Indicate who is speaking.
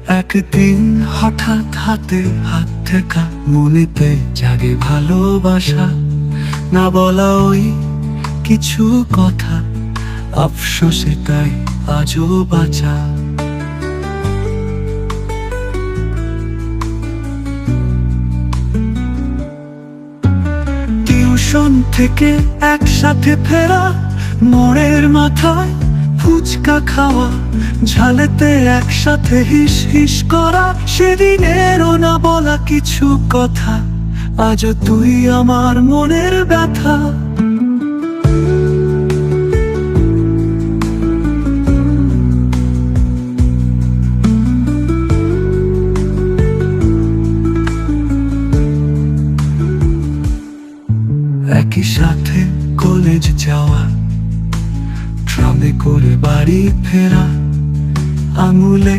Speaker 1: একদিন হঠাৎ হাতে হাত ঠেকা, মনেতে জাগে ভালোবাসা, না বলা ওই কিছু কথা, আফসোসে তাই আজও বাঁচা। টিউশন থেকে একসাথে ফেরা, মোড়ের মাথায় ফুচকা খাওয়া, ঝালেতে একসাথে হিস হিস করা, সেদিনেরও না বলা কিছু কথা, আজও তুই আমার মনের ব্যথা। একই সাথে কলেজ যাওয়া, ট্রামে করে বাড়ি ফেরা, আঙুলে